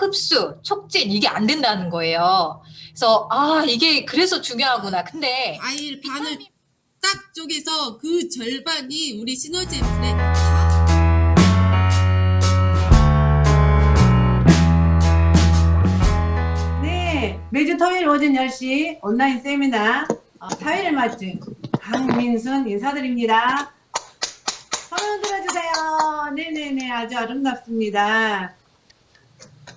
흡수, 촉진 이게 안 된다는 거예요. 그래서 이게 그래서 중요하구나. 근데 과일 반을 딱 쪼개서 그 절반이 우리 시너지엠플에 네, 매주 토요일 오전 10시 온라인 세미나 사회를 맡은 강민순 인사드립니다. 손을 들어주세요. 네네네, 아주 아름답습니다.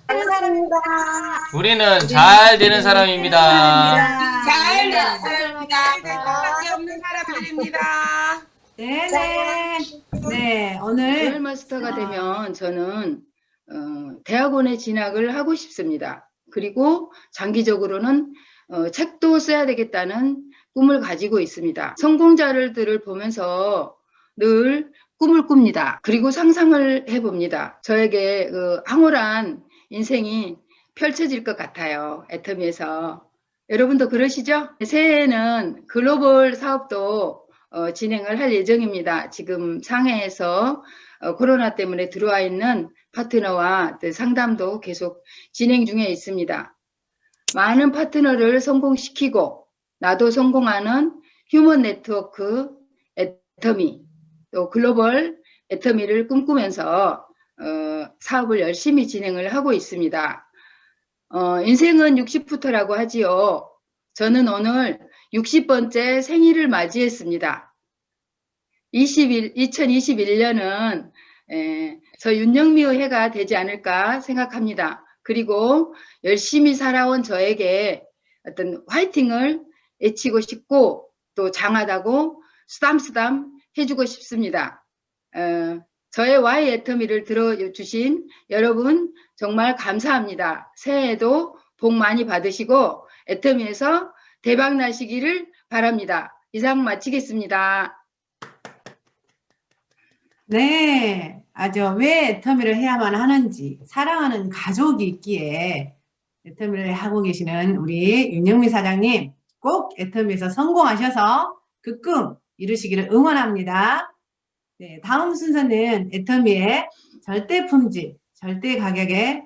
되는 사람입니다. 우리는 잘 되는 사람입니다. 잘 되는 사람입니다. 생각밖에 없는 사람들입니다. 네네. 네, 오늘 듀얼 마스터가 되면 저는 대학원에 진학을 하고 싶습니다. 그리고 장기적으로는 책도 써야 되겠다는 꿈을 가지고 있습니다. 성공자들을 보면서 늘 꿈을 꿉니다. 그리고 상상을 해봅니다. 저에게 황홀한 인생이 펼쳐질 것 같아요. 애터미에서. 여러분도 그러시죠? 새해에는 글로벌 사업도 진행을 할 예정입니다. 지금 상해에서 코로나 때문에 들어와 있는 파트너와 상담도 계속 진행 중에 있습니다. 많은 파트너를 성공시키고 나도 성공하는 휴먼 네트워크 애터미, 또 글로벌 애터미를 꿈꾸면서 사업을 열심히 진행을 하고 있습니다. 인생은 60부터라고 하지요. 저는 오늘 60번째 생일을 맞이했습니다. 2021년은 저 윤영미의 해가 되지 않을까 생각합니다. 그리고 열심히 살아온 저에게 어떤 화이팅을 외치고 싶고 또 장하다고 쓰담쓰담 해주고 싶습니다. 저의 Y 애터미를 들어주신 여러분 정말 감사합니다. 새해에도 복 많이 받으시고 애터미에서 대박 나시기를 바랍니다. 이상 마치겠습니다. 네, 아주 왜 애터미를 해야만 하는지 사랑하는 가족이 있기에 애터미를 하고 계시는 우리 윤영미 사장님 꼭 애터미에서 성공하셔서 그 꿈 이루시기를 응원합니다. 네, 다음 순서는 애터미의 절대 품질, 절대 가격의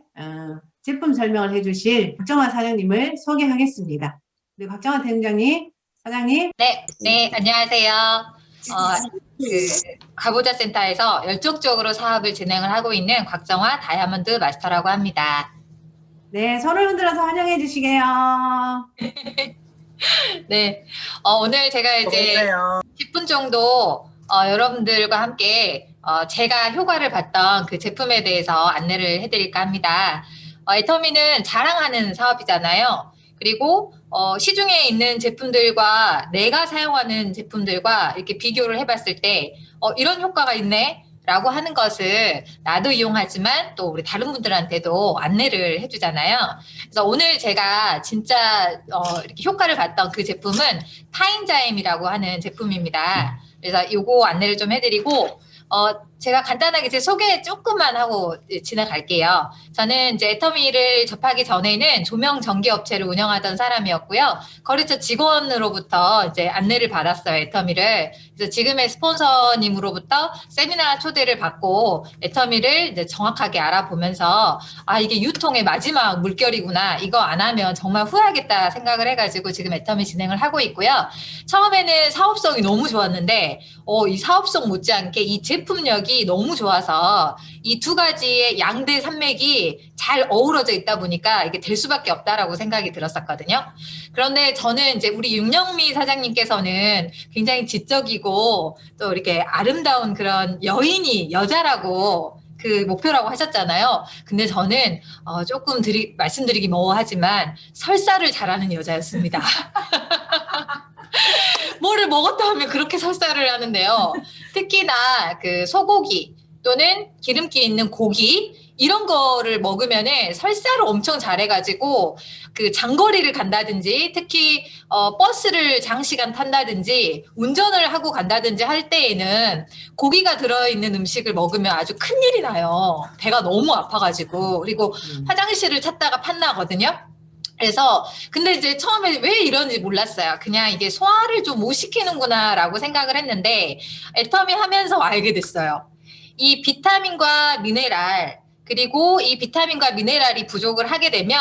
제품 설명을 해주실 박정화 사장님을 소개하겠습니다. 네, 박정화 팀장님, 사장님. 네, 안녕하세요. 가보자 센터에서 열정적으로 사업을 진행을 하고 있는 곽정화 다이아몬드 마스터라고 합니다. 네, 손을 흔들어서 환영해 주시게요. 네, 오늘 제가 이제 10분 정도 여러분들과 함께 제가 효과를 봤던 그 제품에 대해서 안내를 해드릴까 합니다. 애터미는 자랑하는 사업이잖아요. 그리고 시중에 있는 제품들과 내가 사용하는 제품들과 이렇게 비교를 해봤을 때 이런 효과가 있네 라고 하는 것을 나도 이용하지만 또 우리 다른 분들한테도 안내를 해주잖아요. 그래서 오늘 제가 진짜 이렇게 효과를 봤던 그 제품은 타인자임이라고 하는 제품입니다. 그래서 요거 안내를 좀 해드리고 제가 간단하게 제 소개 조금만 하고 지나갈게요. 저는 이제 애터미를 접하기 전에는 조명 전기 업체를 운영하던 사람이었고요. 거래처 직원으로부터 이제 안내를 받았어요, 애터미를. 그래서 지금의 스폰서님으로부터 세미나 초대를 받고 애터미를 이제 정확하게 알아보면서 이게 유통의 마지막 물결이구나. 이거 안 하면 정말 후회하겠다 생각을 해가지고 지금 애터미 진행을 하고 있고요. 처음에는 사업성이 너무 좋았는데 이 사업성 못지않게 이 제품력이 너무 좋아서 이 두 가지의 양대 산맥이 잘 어우러져 있다 보니까 이게 될 수밖에 없다라고 생각이 들었었거든요. 그런데 저는 이제 우리 윤영미 사장님께서는 굉장히 지적이고 또 이렇게 아름다운 그런 여자라고 그 목표라고 하셨잖아요. 근데 저는 조금 말씀드리기 뭐하지만 설사를 잘하는 여자였습니다. 뭐를 먹었다 하면 그렇게 설사를 하는데요. 특히나 그 소고기 또는 기름기 있는 고기 이런 거를 먹으면은 설사를 엄청 잘해가지고 그 장거리를 간다든지 특히 버스를 장시간 탄다든지 운전을 하고 간다든지 할 때에는 고기가 들어있는 음식을 먹으면 아주 큰일이 나요. 배가 너무 아파가지고 그리고 화장실을 찾다가 팥나거든요. 그래서 근데 이제 처음에 왜 이런지 몰랐어요. 그냥 이게 소화를 좀 못 시키는구나 라고 생각을 했는데 애터미 하면서 알게 됐어요. 이 비타민과 미네랄 그리고 이 비타민과 미네랄이 부족을 하게 되면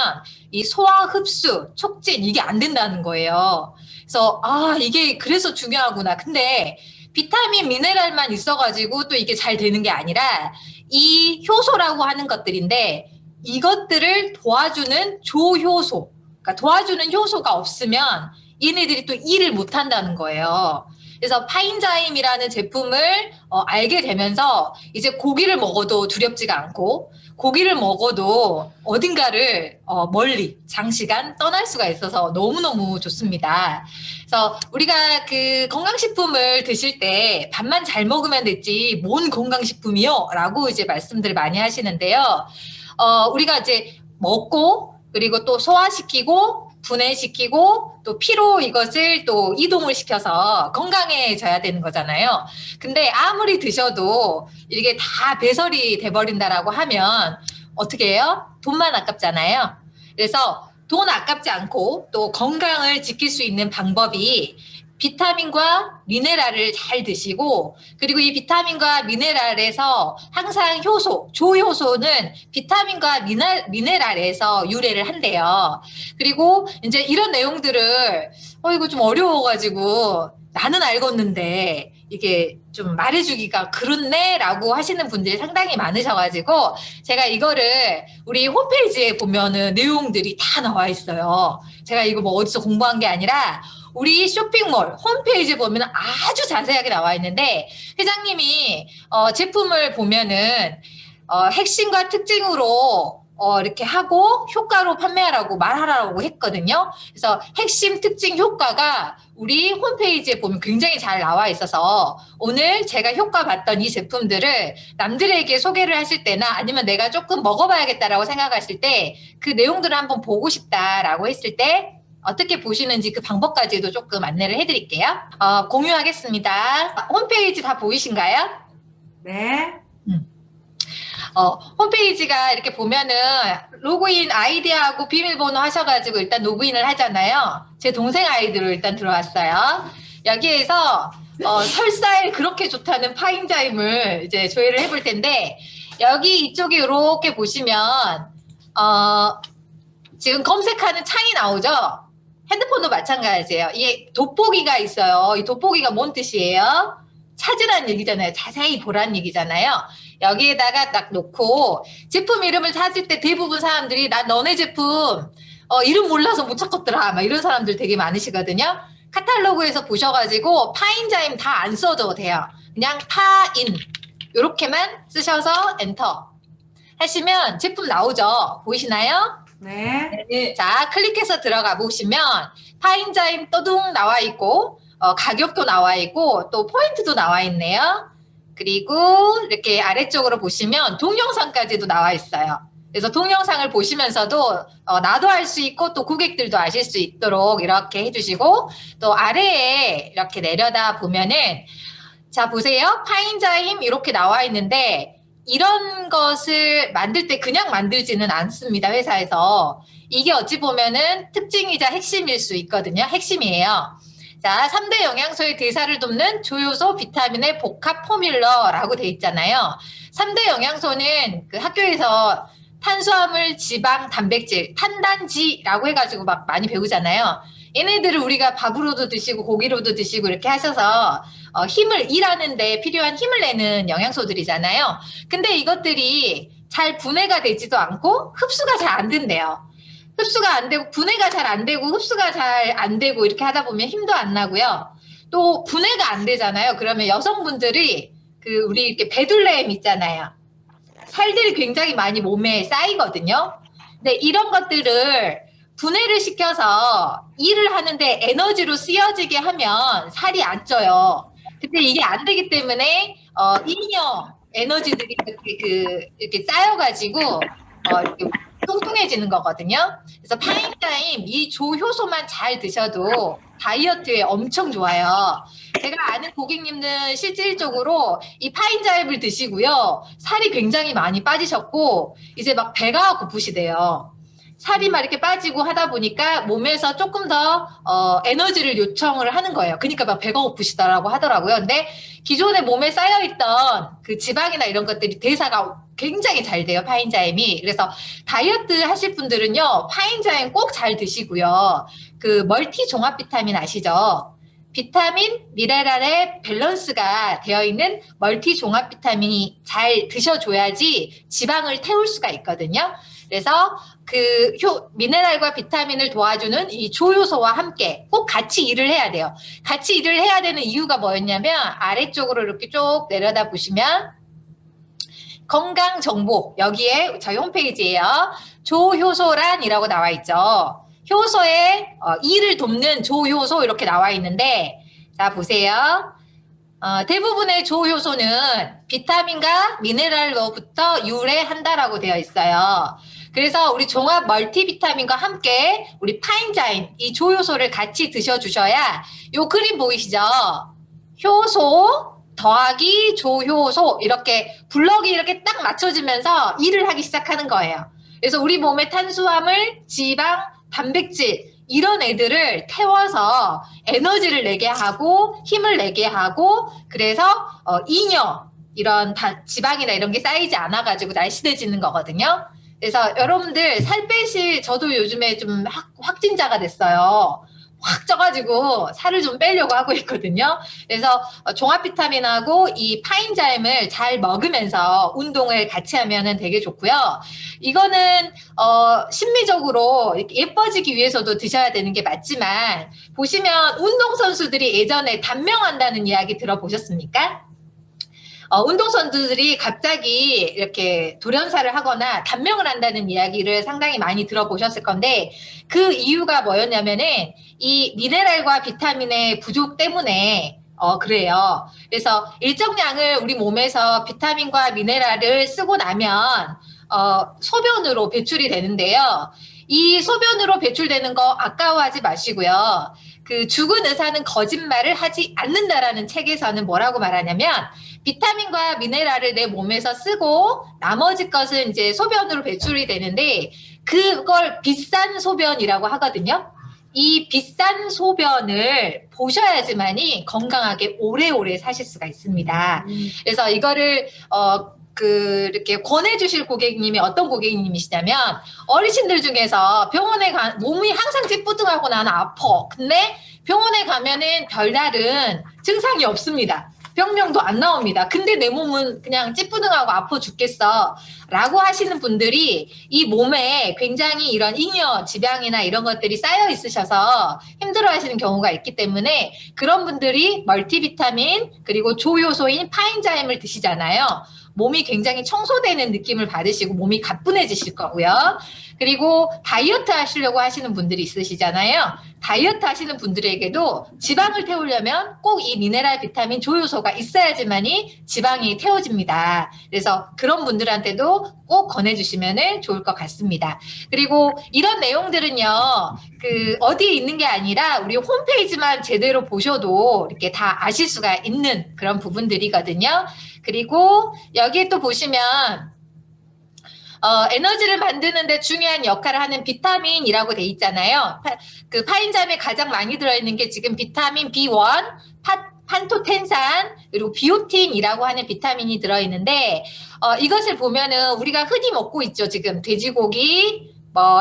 이 소화 흡수, 촉진 이게 안 된다는 거예요. 그래서 이게 그래서 중요하구나. 근데 비타민, 미네랄만 있어가지고 또 이게 잘 되는 게 아니라 이 효소라고 하는 것들인데 이것들을 도와주는 조효소, 그러니까 도와주는 효소가 없으면 얘네들이 또 일을 못 한다는 거예요. 그래서 파인자임이라는 제품을 알게 되면서 이제 고기를 먹어도 두렵지가 않고 고기를 먹어도 어딘가를 멀리 장시간 떠날 수가 있어서 너무너무 좋습니다. 그래서 우리가 그 건강식품을 드실 때 밥만 잘 먹으면 됐지 뭔 건강식품이요? 라고 이제 말씀들 많이 하시는데요. 우리가 이제 먹고 그리고 또 소화시키고 분해시키고 또 피로 이것을 또 이동을 시켜서 건강해져야 되는 거잖아요. 근데 아무리 드셔도 이게 다 배설이 돼버린다라고 하면 어떻게 해요? 돈만 아깝잖아요. 그래서 돈 아깝지 않고 또 건강을 지킬 수 있는 방법이 비타민과 미네랄을 잘 드시고 그리고 이 비타민과 미네랄에서 항상 효소, 조효소는 비타민과 미네랄에서 유래를 한대요. 그리고 이제 이런 내용들을 이거 좀 어려워가지고 나는 알겠는데 이게 좀 말해주기가 그렇네 라고 하시는 분들이 상당히 많으셔가지고 제가 이거를 우리 홈페이지에 보면은 내용들이 다 나와 있어요. 제가 이거 뭐 어디서 공부한 게 아니라 우리 쇼핑몰 홈페이지에 보면 아주 자세하게 나와 있는데 회장님이 제품을 보면은 핵심과 특징으로 이렇게 하고 효과로 판매하라고 말하라고 했거든요. 그래서 핵심 특징 효과가 우리 홈페이지에 보면 굉장히 잘 나와 있어서 오늘 제가 효과 봤던 이 제품들을 남들에게 소개를 하실 때나 아니면 내가 조금 먹어봐야겠다라고 생각하실 때 그 내용들을 한번 보고 싶다라고 했을 때 어떻게 보시는지 그 방법까지도 조금 안내를 해드릴게요. 공유하겠습니다. 홈페이지 다 보이신가요? 네. 홈페이지가 이렇게 보면은 로그인 아이디하고 비밀번호 하셔가지고 일단 로그인을 하잖아요. 제 동생 아이디로 일단 들어왔어요. 여기에서 설사에 그렇게 좋다는 파인자임을 이제 조회를 해볼 텐데 여기 이쪽에 이렇게 보시면 지금 검색하는 창이 나오죠? 핸드폰도 마찬가지예요. 이게 돋보기가 있어요. 이 돋보기가 뭔 뜻이에요? 찾으라는 얘기잖아요. 자세히 보라는 얘기잖아요. 여기에다가 딱 놓고 제품 이름을 찾을 때 대부분 사람들이 나 너네 제품 이름 몰라서 못 찾겠더라 막 이런 사람들 되게 많으시거든요. 카탈로그에서 보셔가지고 파인자임 다 안 써도 돼요. 그냥 파인 이렇게만 쓰셔서 엔터 하시면 제품 나오죠. 보이시나요? 네. 자, 클릭해서 들어가 보시면 파인자임 떠둥 나와 있고 가격도 나와 있고 또 포인트도 나와 있네요. 그리고 이렇게 아래쪽으로 보시면 동영상까지도 나와 있어요. 그래서 동영상을 보시면서도 나도 알 수 있고 또 고객들도 아실 수 있도록 이렇게 해주시고 또 아래에 이렇게 내려다 보면은 자 보세요. 파인자임 이렇게 나와 있는데 이런 것을 만들 때 그냥 만들지는 않습니다. 회사에서. 이게 어찌 보면은 특징이자 핵심일 수 있거든요. 핵심이에요. 자, 3대 영양소의 대사를 돕는 조효소 비타민의 복합 포뮬러라고 돼 있잖아요. 3대 영양소는 그 학교에서 탄수화물, 지방, 단백질, 탄단지라고 해가지고 막 많이 배우잖아요. 얘네들을 우리가 밥으로도 드시고 고기로도 드시고 이렇게 하셔서 일하는데 필요한 힘을 내는 영양소들이잖아요. 근데 이것들이 잘 분해가 되지도 않고 흡수가 잘 안 된대요. 흡수가 안 되고 분해가 잘 안 되고 흡수가 잘 안 되고 이렇게 하다 보면 힘도 안 나고요. 또 분해가 안 되잖아요. 그러면 여성분들이 우리 이렇게 배둘렘 있잖아요. 살들이 굉장히 많이 몸에 쌓이거든요. 근데 이런 것들을 분해를 시켜서 일을 하는데 에너지로 쓰여지게 하면 살이 안 쪄요. 근데 이게 안 되기 때문에 잉여 에너지들이 이렇게 쌓여가지고 이렇게 뚱뚱해지는 거거든요. 그래서 파인자임 이 조효소만 잘 드셔도 다이어트에 엄청 좋아요. 제가 아는 고객님은 실질적으로 이 파인자임을 드시고요. 살이 굉장히 많이 빠지셨고 이제 막 배가 고프시대요. 살이 막 이렇게 빠지고 하다 보니까 몸에서 조금 더 에너지를 요청을 하는 거예요. 그러니까 막 배가 고프시다라고 하더라고요. 근데 기존에 몸에 쌓여있던 그 지방이나 이런 것들이 대사가 굉장히 잘 돼요, 파인자임이. 그래서 다이어트 하실 분들은요, 파인자임 꼭 잘 드시고요. 그 멀티 종합 비타민 아시죠? 비타민, 미네랄의 밸런스가 되어 있는 멀티 종합 비타민이 잘 드셔줘야지 지방을 태울 수가 있거든요. 그래서 그 미네랄과 비타민을 도와주는 이 조효소와 함께 꼭 같이 일을 해야 돼요. 같이 일을 해야 되는 이유가 뭐였냐면 아래쪽으로 이렇게 쭉 내려다 보시면 건강 정보, 여기에 저희 홈페이지에요. 조효소란이라고 나와 있죠. 효소의 일을 돕는 조효소 이렇게 나와 있는데, 자 보세요. 대부분의 조효소는 비타민과 미네랄로부터 유래한다라고 되어 있어요. 그래서 우리 종합 멀티비타민과 함께 우리 파인자임, 이 조효소를 같이 드셔주셔야, 요 그림 보이시죠? 효소 더하기 조효소, 이렇게 블럭이 이렇게 딱 맞춰지면서 일을 하기 시작하는 거예요. 그래서 우리 몸의 탄수화물, 지방, 단백질 이런 애들을 태워서 에너지를 내게 하고 힘을 내게 하고, 그래서 잉여 이런 지방이나 이런 게 쌓이지 않아 가지고 날씬해지는 거거든요. 그래서 여러분들 살 빼실, 저도 요즘에 좀 확진자가 됐어요. 확 쪄가지고 살을 좀 빼려고 하고 있거든요. 그래서 종합 비타민하고 이 파인자임을 잘 먹으면서 운동을 같이 하면은 되게 좋고요. 이거는 심미적으로 예뻐지기 위해서도 드셔야 되는 게 맞지만, 보시면 운동선수들이 예전에 단명한다는 이야기 들어보셨습니까? 운동선수들이 갑자기 이렇게 돌연사를 하거나 단명을 한다는 이야기를 상당히 많이 들어보셨을 건데, 그 이유가 뭐였냐면은 이 미네랄과 비타민의 부족 때문에 그래요. 그래서 일정량을 우리 몸에서 비타민과 미네랄을 쓰고 나면 소변으로 배출이 되는데요. 이 소변으로 배출되는 거 아까워하지 마시고요. 그 죽은 의사는 거짓말을 하지 않는다라는 책에서는 뭐라고 말하냐면, 비타민과 미네랄을 내 몸에서 쓰고 나머지 것은 이제 소변으로 배출이 되는데, 그걸 비싼 소변이라고 하거든요. 이 비싼 소변을 보셔야지만이 건강하게 오래오래 사실 수가 있습니다. 그래서 이거를 이렇게 권해주실 고객님이 어떤 고객님이시냐면, 어르신들 중에서 병원에 몸이 항상 찌뿌둥하고 나는 아파. 근데 병원에 가면은 별다른 증상이 없습니다. 병명도 안 나옵니다. 근데 내 몸은 그냥 찌뿌둥하고 아파 죽겠어 라고 하시는 분들이 이 몸에 굉장히 이런 잉여, 지방이나 이런 것들이 쌓여 있으셔서 힘들어 하시는 경우가 있기 때문에, 그런 분들이 멀티비타민 그리고 조효소인 파인자임을 드시잖아요. 몸이 굉장히 청소되는 느낌을 받으시고 몸이 가뿐해지실 거고요. 그리고 다이어트 하시려고 하시는 분들이 있으시잖아요. 다이어트 하시는 분들에게도 지방을 태우려면 꼭 이 미네랄, 비타민, 조효소가 있어야지만이 지방이 태워집니다. 그래서 그런 분들한테도 꼭 권해주시면 좋을 것 같습니다. 그리고 이런 내용들은요, 어디에 있는 게 아니라 우리 홈페이지만 제대로 보셔도 이렇게 다 아실 수가 있는 그런 부분들이거든요. 그리고 여기에 또 보시면 에너지를 만드는데 중요한 역할을 하는 비타민이라고 돼 있잖아요. 그 파인자임에 가장 많이 들어있는 게 지금 비타민 B1, 판토텐산, 그리고 비오틴이라고 하는 비타민이 들어있는데, 이것을 보면은 우리가 흔히 먹고 있죠. 지금 돼지고기,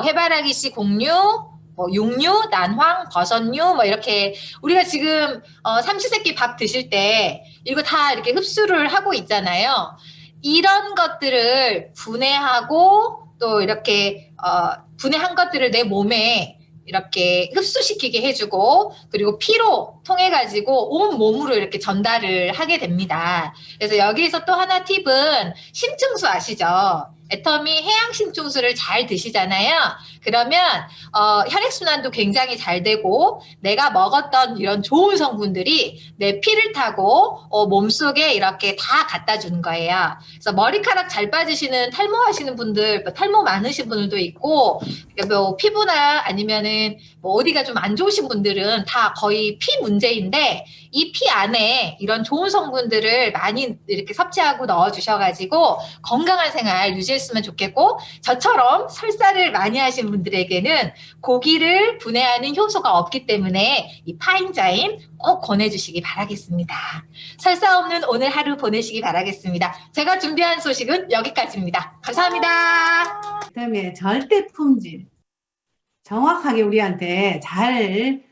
해바라기씨 곡류, 육류, 난황, 버섯류, 이렇게 우리가 지금 삼시세끼 밥 드실 때 이거 다 이렇게 흡수를 하고 있잖아요. 이런 것들을 분해하고 또 이렇게 분해한 것들을 내 몸에 이렇게 흡수시키게 해주고, 그리고 피로 통해 가지고 온 몸으로 이렇게 전달을 하게 됩니다. 그래서 여기에서 또 하나 팁은, 심층수 아시죠? 애터미 해양 심층수를 잘 드시잖아요. 그러면 혈액순환도 굉장히 잘 되고, 내가 먹었던 이런 좋은 성분들이 내 피를 타고 몸속에 이렇게 다 갖다 주는 거예요. 그래서 머리카락 잘 빠지시는 탈모하시는 분들, 탈모 많으신 분들도 있고, 피부나 아니면은 어디가 좀 안 좋으신 분들은 다 거의 피 문제인데, 이 피 안에 이런 좋은 성분들을 많이 이렇게 섭취하고 넣어주셔가지고 건강한 생활 유지해 해줬으면 좋겠고, 저처럼 설사를 많이 하신 분들에게는 고기를 분해하는 효소가 없기 때문에 이 파인자임 꼭 권해주시기 바라겠습니다. 설사 없는 오늘 하루 보내시기 바라겠습니다. 제가 준비한 소식은 여기까지입니다. 감사합니다. 그다음에 절대 품질 정확하게 우리한테 잘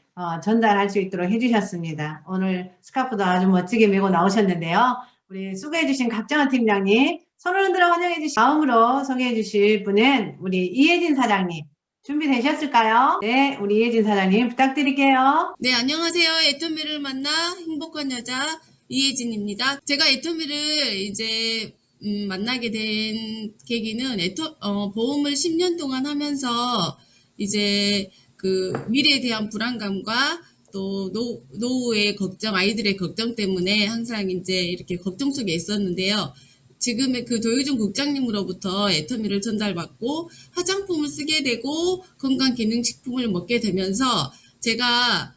전달할 수 있도록 해주셨습니다. 오늘 스카프도 아주 멋지게 메고 나오셨는데요. 우리 수고해주신 각정환 팀장님, 손을 흔들어 환영해주신 다음으로 소개해주실 분은 우리 이혜진 사장님 준비되셨을까요? 네, 우리 이혜진 사장님 부탁드릴게요. 네, 안녕하세요. 애터미를 만나 행복한 여자 이혜진입니다. 제가 애터미를 이제 만나게 된 계기는 보험을 10년 동안 하면서 이제 그 미래에 대한 불안감과 또 노후의 걱정, 아이들의 걱정 때문에 항상 이제 이렇게 걱정 속에 있었는데요. 지금의 그 도효준 국장님으로부터 애터미를 전달받고 화장품을 쓰게 되고 건강기능식품을 먹게 되면서 제가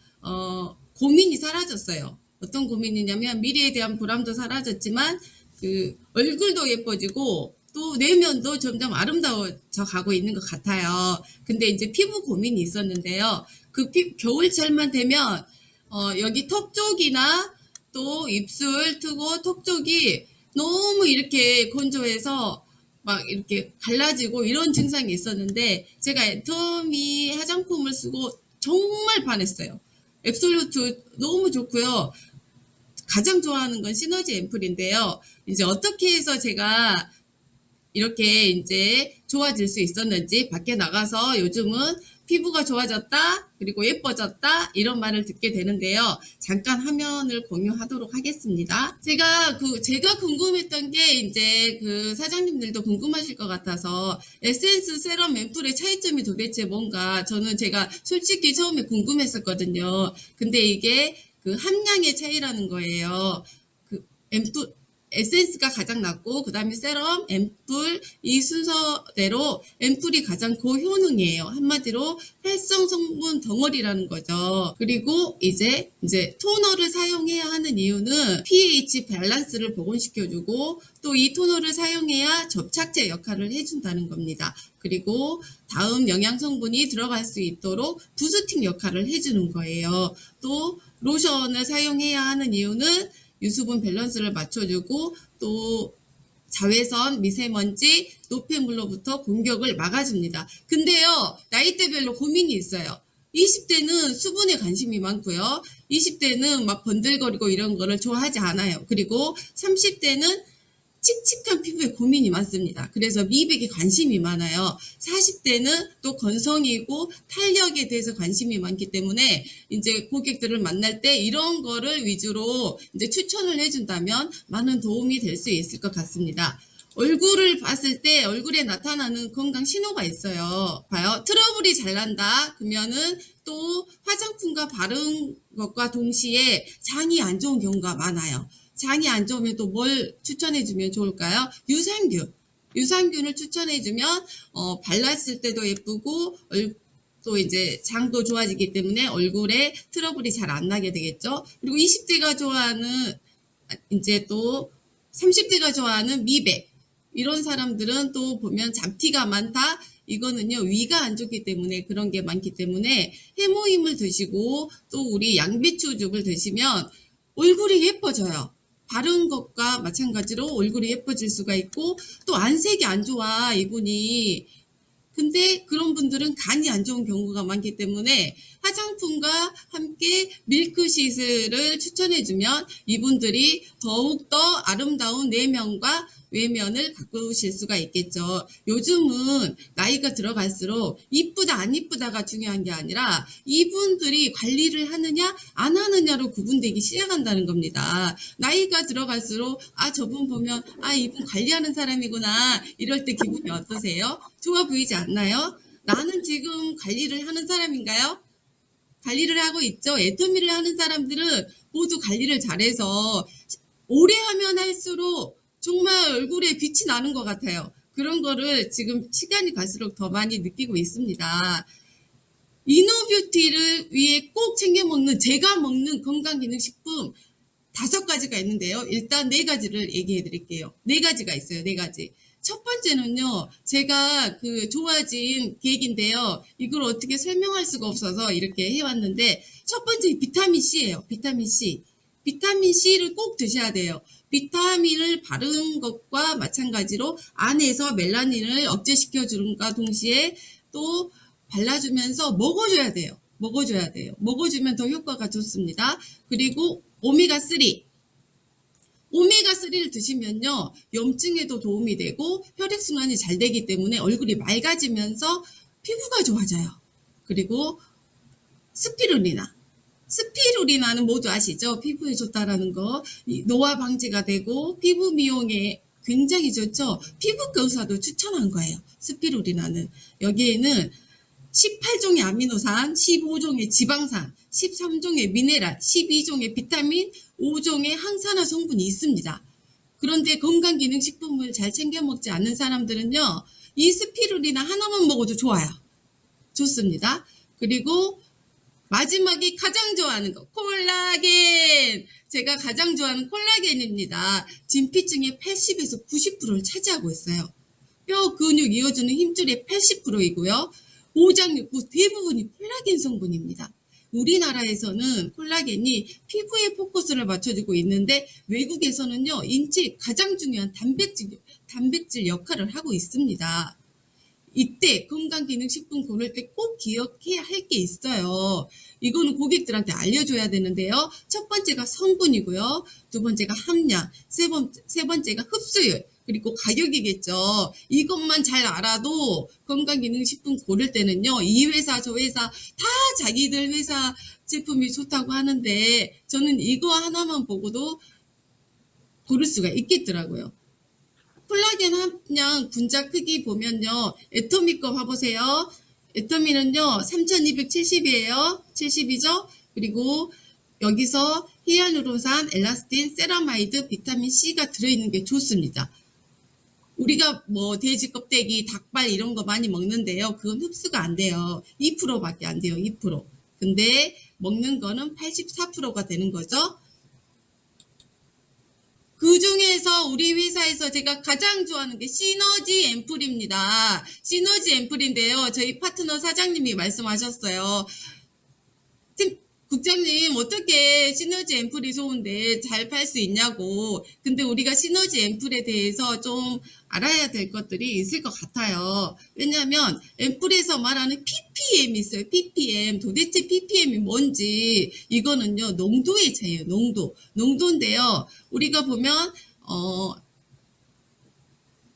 고민이 사라졌어요. 어떤 고민이냐면 미래에 대한 불안도 사라졌지만 그 얼굴도 예뻐지고 또 내면도 점점 아름다워져 가고 있는 것 같아요. 근데 이제 피부 고민이 있었는데요. 그 겨울철만 되면 여기 턱 쪽이나 또 입술 트고 턱 쪽이 너무 이렇게 건조해서 막 이렇게 갈라지고 이런 증상이 있었는데 제가 애터미 화장품을 쓰고 정말 반했어요. 앱솔루트 너무 좋고요. 가장 좋아하는 건 시너지 앰플인데요. 이제 어떻게 해서 제가 이렇게 이제 좋아질 수 있었는지 밖에 나가서 요즘은 피부가 좋아졌다, 그리고 예뻐졌다, 이런 말을 듣게 되는데요. 잠깐 화면을 공유하도록 하겠습니다. 제가 궁금했던 게 이제 그 사장님들도 궁금하실 것 같아서 에센스, 세럼, 앰플의 차이점이 도대체 뭔가 제가 솔직히 처음에 궁금했었거든요. 근데 이게 그 함량의 차이라는 거예요. 그 에센스가 가장 낮고 그 다음에 세럼, 앰플 이 순서대로 앰플이 가장 고효능이에요. 한마디로 활성 성분 덩어리라는 거죠. 그리고 이제 토너를 사용해야 하는 이유는 pH 밸런스를 복원시켜주고 또 이 토너를 사용해야 접착제 역할을 해준다는 겁니다. 그리고 다음 영양 성분이 들어갈 수 있도록 부스팅 역할을 해주는 거예요. 또 로션을 사용해야 하는 이유는 유수분 밸런스를 맞춰주고 또 자외선, 미세먼지, 노폐물로부터 공격을 막아줍니다. 근데요, 나이대별로 고민이 있어요. 20대는 수분에 관심이 많고요. 20대는 막 번들거리고 이런 거를 좋아하지 않아요. 그리고 30대는 칙칙한 피부에 고민이 많습니다. 그래서 미백에 관심이 많아요. 40대는 또 건성이고 탄력에 대해서 관심이 많기 때문에 이제 고객들을 만날 때 이런 거를 위주로 이제 추천을 해준다면 많은 도움이 될 수 있을 것 같습니다. 얼굴을 봤을 때 얼굴에 나타나는 건강 신호가 있어요. 봐요. 트러블이 잘 난다. 그러면은 또 화장품과 바른 것과 동시에 장이 안 좋은 경우가 많아요. 장이 안 좋으면 또 뭘 추천해주면 좋을까요? 유산균을 추천해주면 발랐을 때도 예쁘고 또 이제 장도 좋아지기 때문에 얼굴에 트러블이 잘 안 나게 되겠죠. 그리고 20대가 좋아하는 이제 또 30대가 좋아하는 미백 이런 사람들은 또 보면 잡티가 많다. 이거는요 위가 안 좋기 때문에 그런 게 많기 때문에 해모임을 드시고 또 우리 양배추즙을 드시면 얼굴이 예뻐져요. 바른 것과 마찬가지로 얼굴이 예뻐질 수가 있고 또 안색이 안 좋아 이분이. 근데 그런 분들은 간이 안 좋은 경우가 많기 때문에 화장품과 함께 밀크시슬을 추천해주면 이분들이 더욱더 아름다운 내면과 외면을 가꾸실 수가 있겠죠. 요즘은 나이가 들어갈수록 이쁘다 안 이쁘다가 중요한 게 아니라 이분들이 관리를 하느냐 안 하느냐로 구분되기 시작한다는 겁니다. 나이가 들어갈수록 저분 보면 이분 관리하는 사람이구나 이럴 때 기분이 어떠세요? 좋아 보이지 않나요? 나는 지금 관리를 하는 사람인가요? 관리를 하고 있죠. 애터미를 하는 사람들은 모두 관리를 잘해서 오래 하면 할수록 정말 얼굴에 빛이 나는 것 같아요. 그런 거를 지금 시간이 갈수록 더 많이 느끼고 있습니다. 이너뷰티를 위해 꼭 챙겨 먹는 제가 먹는 건강기능식품 5가지가 있는데요. 일단 4가지를 얘기해 드릴게요. 4가지가 있어요. 4가지. 첫 번째는요, 제가 그 좋아진 계획인데요. 이걸 어떻게 설명할 수가 없어서 이렇게 해왔는데, 첫 번째 비타민 C예요. 비타민 C. 비타민 C를 꼭 드셔야 돼요. 비타민을 바른 것과 마찬가지로 안에서 멜라닌을 억제시켜주는과 동시에 또 발라주면서 먹어줘야 돼요. 먹어줘야 돼요. 먹어주면 더 효과가 좋습니다. 그리고 오메가3. 오메가3를 드시면요, 염증에도 도움이 되고 혈액순환이 잘 되기 때문에 얼굴이 맑아지면서 피부가 좋아져요. 그리고 스피루리나. 스피루리나는 모두 아시죠? 피부에 좋다라는 거. 노화 방지가 되고 피부 미용에 굉장히 좋죠? 피부과 의사도 추천한 거예요. 스피루리나는. 여기에는 18종의 아미노산, 15종의 지방산, 13종의 미네랄, 12종의 비타민, 5종의 항산화 성분이 있습니다. 그런데 건강기능식품을 잘 챙겨 먹지 않는 사람들은요, 이 스피루리나 하나만 먹어도 좋아요. 좋습니다. 그리고 마지막에 가장 좋아하는 거, 콜라겐. 제가 가장 좋아하는 콜라겐입니다. 진피층의 80에서 90%를 차지하고 있어요. 뼈 근육 이어주는 힘줄의 80%이고요. 오장육부 대부분이 콜라겐 성분입니다. 우리나라에서는 콜라겐이 피부에 포커스를 맞춰주고 있는데 외국에서는요, 인체의 가장 중요한 단백질 역할을 하고 있습니다. 이때 건강기능식품 고를 때 꼭 기억해야 할 게 있어요. 이거는 고객들한테 알려줘야 되는데요. 첫 번째가 성분이고요. 두 번째가 함량, 세 번째가 흡수율, 그리고 가격이겠죠. 이것만 잘 알아도 건강기능식품 고를 때는요, 이 회사 저 회사 다 자기들 회사 제품이 좋다고 하는데 저는 이거 하나만 보고도 고를 수가 있겠더라고요. 콜라겐 함량 분자 크기 보면요, 애토미 거 봐보세요. 애토미는요 3270이에요. 70이죠. 그리고 여기서 히알루론산, 엘라스틴, 세라마이드, 비타민 C가 들어있는 게 좋습니다. 우리가 뭐 돼지 껍데기, 닭발 이런 거 많이 먹는데요, 그건 흡수가 안 돼요. 2%밖에 안 돼요. 2%. 근데 먹는 거는 84%가 되는 거죠. 그 중에서 우리 회사에서 제가 가장 좋아하는 게 시너지 앰플입니다. 시너지 앰플인데요, 저희 파트너 사장님이 말씀하셨어요. 국장님, 어떻게 시너지 앰플이 좋은데 잘 팔 수 있냐고. 근데 우리가 시너지 앰플에 대해서 좀 알아야 될 것들이 있을 것 같아요. 왜냐하면 앰플에서 말하는 ppm이 있어요. ppm. 도대체 ppm이 뭔지. 이거는요, 농도의 차이예요. 농도인데요, 우리가 보면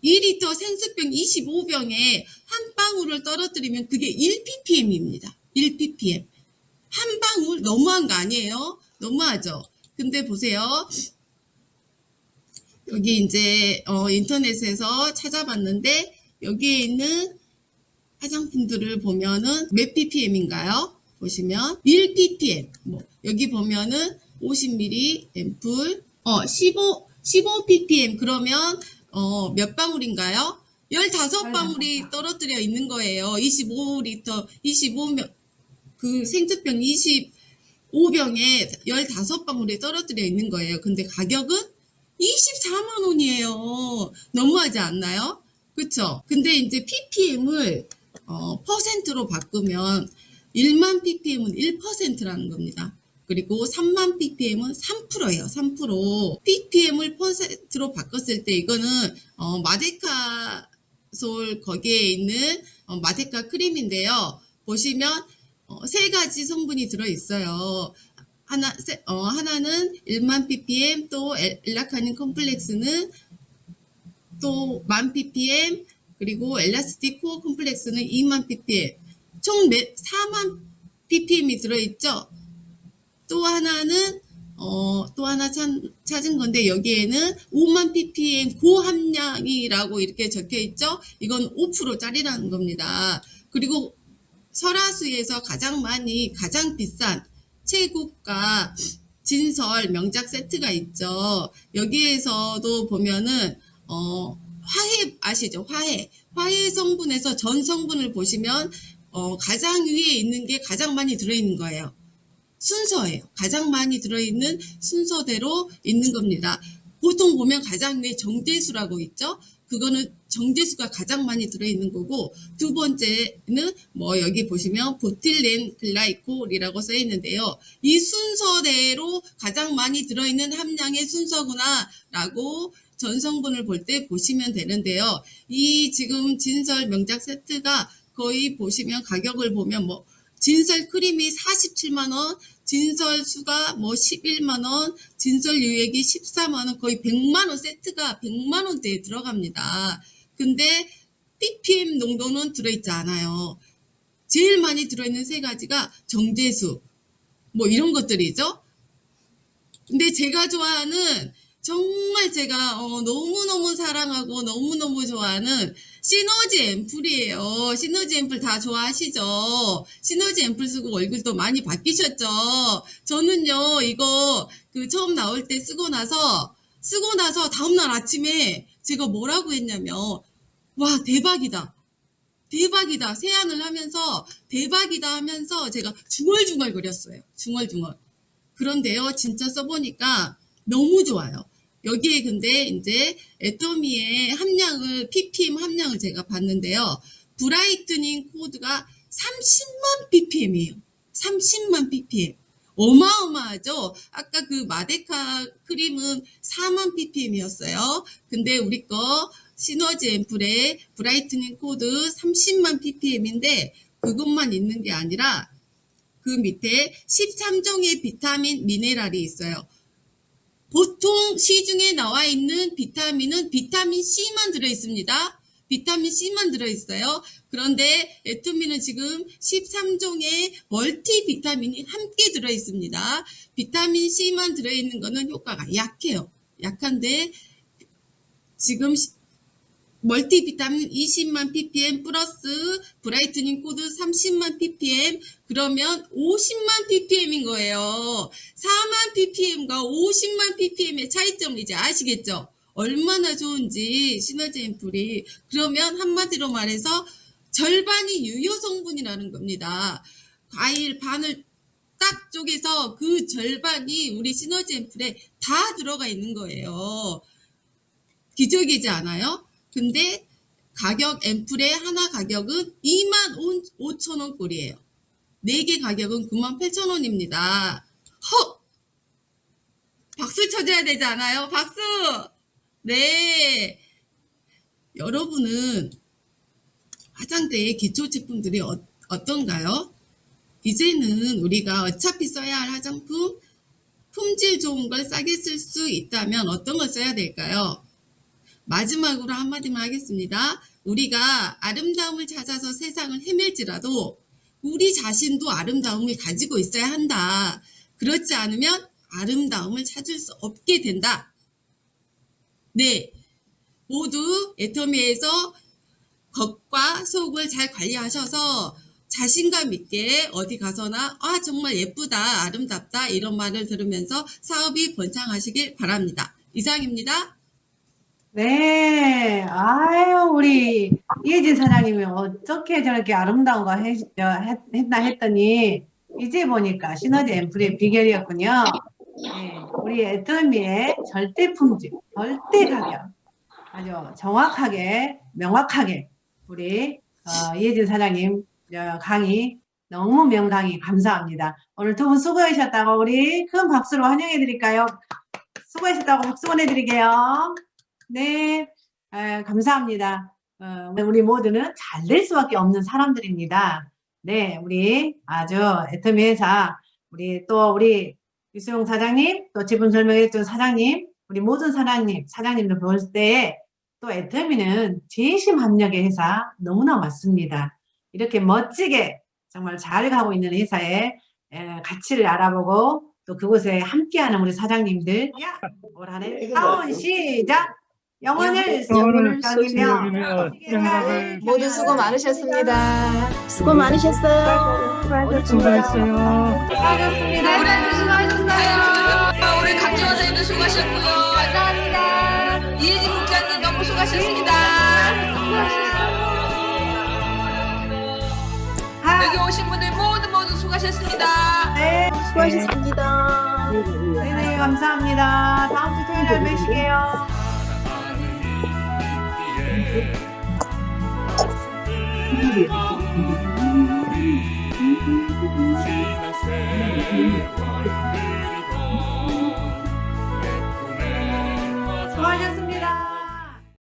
2리터 생수병 25병에 한 방울을 떨어뜨리면 그게 1ppm입니다. 1ppm. 한 방울 너무한 거 아니에요? 너무하죠? 근데 보세요. 여기 이제 인터넷에서 찾아봤는데 여기에 있는 화장품들을 보면은 몇 ppm인가요? 보시면 1ppm. 뭐 여기 보면은 50ml 앰플 15ppm 그러면 몇 방울인가요? 15방울이 떨어뜨려 있는 거예요. 25리터 25명 그 생수병 25병에 15방울이 떨어뜨려 있는 거예요. 근데 가격은 24만 원이에요. 너무하지 않나요? 그쵸? 근데 이제 ppm을 퍼센트로 바꾸면 1만 ppm은 1%라는 겁니다. 그리고 3만 ppm은 3%예요. 3%. ppm을 퍼센트로 바꿨을 때 이거는 마데카솔 거기에 있는 마데카 크림인데요. 보시면 세 가지 성분이 들어있어요. 하나는 1만 ppm, 또 엘라카닌 컴플렉스는 또 1만 ppm, 그리고 엘라스틱 코어 컴플렉스는 2만 ppm. 총 4만 ppm이 들어있죠. 또 하나는 또 하나 찾은 건데 여기에는 5만 ppm 고함량이라고 이렇게 적혀있죠. 이건 5%짜리라는 겁니다. 그리고 설화수에서 가장 비싼 최고가 진설 명작 세트가 있죠. 여기에서도 보면은 화해 아시죠? 화해 성분에서 전 성분을 보시면 가장 위에 있는 게 가장 많이 들어있는 거예요. 순서예요. 가장 많이 들어있는 순서대로 있는 겁니다. 보통 보면 가장 위에 정제수라고 있죠. 그거는 정제수가 가장 많이 들어있는 거고, 두 번째는 뭐 여기 보시면 보틸렌 글라이콜이라고 써 있는데요. 이 순서대로 가장 많이 들어있는 함량의 순서구나라고 전성분을 볼 때 보시면 되는데요. 이 지금 진설 명작 세트가 거의 보시면 가격을 보면 뭐 진설 크림이 47만 원, 진설 수가 뭐 11만 원, 진설 유액이 14만 원, 거의 100만 원 세트가 100만 원대에 들어갑니다. 근데 ppm 농도는 들어있지 않아요. 제일 많이 들어있는 세 가지가 정제수, 뭐 이런 것들이죠. 근데 제가 좋아하는, 정말 제가 너무너무 사랑하고 너무너무 좋아하는 시너지 앰플이에요. 시너지 앰플 다 좋아하시죠? 시너지 앰플 쓰고 얼굴도 많이 바뀌셨죠? 저는요, 이거 처음 나올 때 쓰고 나서 다음날 아침에 제가 뭐라고 했냐면, 와, 대박이다. 대박이다. 세안을 하면서 대박이다 하면서 제가 중얼중얼 거렸어요. 중얼중얼. 그런데요, 진짜 써보니까 너무 좋아요. 여기에 근데 이제 애터미의 함량을, ppm 함량을 제가 봤는데요. 브라이트닝 코드가 30만 ppm이에요. 30만 ppm. 어마어마하죠? 아까 그 마데카 크림은 4만 ppm이었어요. 근데 우리 거 시너지 앰플의 브라이트닝 코드 30만 ppm인데 그것만 있는 게 아니라 그 밑에 13종의 비타민, 미네랄이 있어요. 보통 시중에 나와 있는 비타민은 비타민 C만 들어있습니다. 비타민 C만 들어있어요. 그런데 애터미는 지금 13종의 멀티 비타민이 함께 들어있습니다. 비타민 C만 들어있는 거는 효과가 약해요. 약한데 지금 멀티비타민 20만 ppm 플러스 브라이트닝 코드 30만 ppm, 그러면 50만 ppm인 거예요. 4만 ppm과 50만 ppm의 차이점을 이제 아시겠죠? 얼마나 좋은지 시너지 앰플이. 그러면 한마디로 말해서 절반이 유효 성분이라는 겁니다. 과일 반을 딱 쪼개서 그 절반이 우리 시너지 앰플에 다 들어가 있는 거예요. 기적이지 않아요? 근데 가격, 앰플의 하나 가격은 25,000원 꼴이에요. 4개 가격은 98,000원입니다. 헉! 박수 쳐줘야 되지 않아요? 박수! 네. 여러분은 화장대의 기초 제품들이 어떤가요? 이제는 우리가 어차피 써야 할 화장품, 품질 좋은 걸 싸게 쓸 수 있다면 어떤 걸 써야 될까요? 마지막으로 한마디만 하겠습니다. 우리가 아름다움을 찾아서 세상을 헤맬지라도 우리 자신도 아름다움을 가지고 있어야 한다. 그렇지 않으면 아름다움을 찾을 수 없게 된다. 네, 모두 애터미에서 겉과 속을 잘 관리하셔서 자신감 있게 어디 가서나 아 정말 예쁘다, 아름답다 이런 말을 들으면서 사업이 번창하시길 바랍니다. 이상입니다. 네, 아유, 우리 이혜진 사장님이 어떻게 저렇게 아름다운 거 했나 했더니, 이제 보니까 시너지 앰플의 비결이었군요. 네, 우리 애터미의 절대 품질, 절대 가격, 아주 정확하게, 명확하게, 우리 이혜진 사장님 강의, 너무 명강의 감사합니다. 오늘 두 분 수고하셨다고 우리 큰 박수로 환영해 드릴까요? 수고하셨다고 박수 보내드릴게요. 네, 감사합니다. 우리 모두는 잘 될 수밖에 없는 사람들입니다. 네, 우리 아주 애터미 회사, 우리 유수용 사장님, 또 지분 설명해준 사장님, 우리 모든 사장님들 볼 때 또 애터미는 재심 합력의 회사 너무나 맞습니다. 이렇게 멋지게 정말 잘 가고 있는 회사의 가치를 알아보고 또 그곳에 함께하는 우리 사장님들, 올 한해 사원 시작! 영혼을 쏘시며 모두 수고 많으셨습니다. 수고 많으셨어요. 오늘 수고하셨습니다. 수고하셨습니다. 우리 수고하셨어요. 우리 강지원 선생님도 수고하셨고요. 감사합니다. 이혜진 국장님 너무 수고하셨습니다. 여기 오신 분들 모두 수고하셨습니다. 네, 수고하셨습니다. 네, 감사합니다. 다음 주 토요일에 뵐게요. 일이